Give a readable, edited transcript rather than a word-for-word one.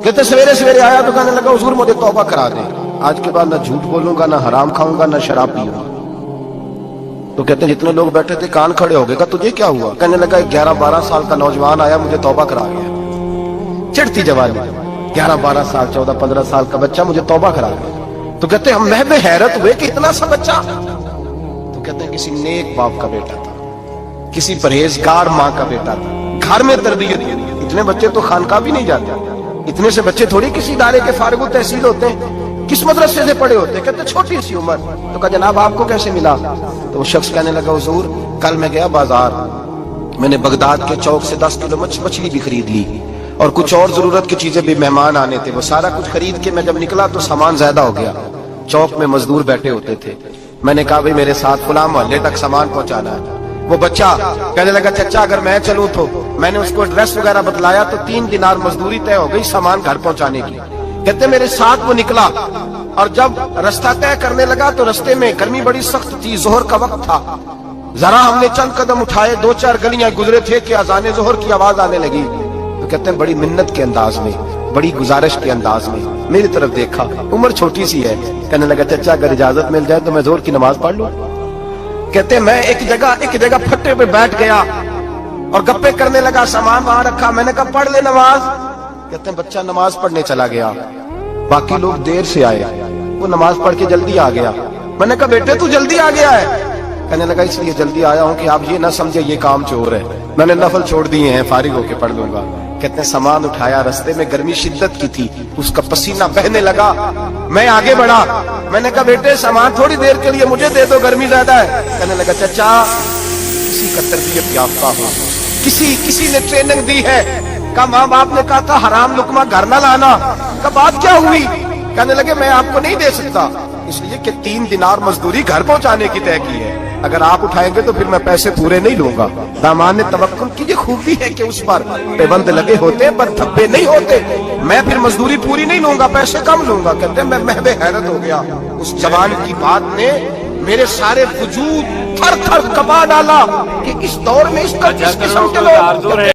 کہتے سویرے سویرے آیا تو کہنے لگا حضور مجھے توبہ کرا دے، آج کے بعد نہ جھوٹ بولوں گا، نہ حرام کھاؤں گا، نہ شراب پیوں گا۔ تو کہتے ہیں جتنے لوگ بیٹھے تھے کان کھڑے ہو گئے، کہا تجھے کیا ہوا؟ کہنے لگا 11-12 سال کا نوجوان آیا مجھے توبہ کرا گیا، چڑھتی جوانی، 11-12 سال 14-15 سال کا بچہ مجھے توبہ کرا گیا۔ تو کہتے ہیں ہم محو حیرت ہوئے کہ اتنا سا بچہ؟ تو کہتے ہیں کسی نیک باپ کا بیٹا تھا، کسی پرہیزگار ماں کا بیٹا تھا، گھر میں تربیت۔ اتنے بچے تو خانقاہ بھی نہیں جاتے، اتنے سے بچے تھوڑی کسی ادارے کے فارغ التحصیل ہوتے ہیں، کس مدرسے سے پڑھے ہوتے ہیں؟ کہتے چھوٹی سی عمر۔ تو کہا جناب آپ کو کیسے ملا؟ تو وہ شخص کہنے لگا حضور کل میں گیا بازار، میں نے بغداد کے چوک سے 10 کلو مچھلی بھی خرید لی اور کچھ اور ضرورت کی چیزیں بھی، مہمان آنے تھے، وہ سارا کچھ خرید کے میں جب نکلا تو سامان زیادہ ہو گیا۔ چوک میں مزدور بیٹھے ہوتے تھے، میں نے کہا بھئی میرے ساتھ فلاں محلے تک سامان پہنچانا ہے۔ وہ بچہ کہنے لگا چچا اگر میں چلوں تو، میں نے اس کو ایڈریس وغیرہ بتلایا تو 3 دینار مزدوری طے ہو گئی سامان گھر پہنچانے کی۔ کہتے میرے ساتھ وہ نکلا اور جب رستہ طے کرنے لگا تو رستے میں گرمی بڑی سخت تھی، ظہر کا وقت تھا، ذرا ہم نے چند قدم اٹھائے، 2-4 گلیاں گزرے تھے کہ اذان ظہر کی آواز آنے لگی۔ تو کہتے ہیں بڑی منت کے انداز میں، بڑی گزارش کے انداز میں میری طرف دیکھا، عمر چھوٹی سی ہے، کہنے لگا چچا اگر اجازت مل جائے تو میں ظہر کی نماز پڑھ لوں۔ کہتے ہیں میں ایک جگہ پھٹے پہ بیٹھ گیا اور گپے کرنے لگا، سامان وہاں رکھا، میں نے کہا پڑھ لے نماز۔ کہتے ہیں بچہ نماز پڑھنے چلا گیا، باقی لوگ دیر سے آئے، وہ نماز پڑھ کے جلدی آ گیا۔ میں نے کہا بیٹے تو جلدی آ گیا ہے؟ کہنے لگا اس لیے جلدی آیا ہوں کہ آپ یہ نہ سمجھے یہ کام چور ہے، میں نے نفل چھوڑ دیے ہیں، فارغ ہو کے پڑھ لوں گا۔ کہتے ہیں سامان اٹھایا، رستے میں گرمی شدت کی تھی، اس کا پسینہ بہنے لگا، میں آگے بڑھا، میں نے کہا بیٹے سامان تھوڑی دیر کے لیے مجھے دے دو، گرمی زیادہ ہے۔ کہنے لگا چچا کسی کا تربیت یافتہ ہو، کسی نے ٹریننگ دی ہے، کہا ماں باپ نے کہا تھا حرام لقمہ گھر نہ لانا، کہا بات کیا ہوئی؟ کہنے لگے میں آپ کو نہیں دے سکتا، اس لیے کہ 3 دینار مزدوری گھر پہنچانے کی طے کی ہے، اگر آپ اٹھائیں گے تو پھر میں پیسے پورے نہیں لوں گا۔ دامان نے توکل کی یہ خوبی ہے کہ اس پر پیبند لگے ہوتے پر دھبے نہیں ہوتے، میں پھر مزدوری پوری نہیں لوں گا، پیسے کم لوں گا۔ کہتے ہیں میں محو حیرت ہو گیا، اس جوان کی بات نے میرے سارے وجود تھر تھر کبا ڈالا کہ اس دور میں اس کا جس قسم کے لوگ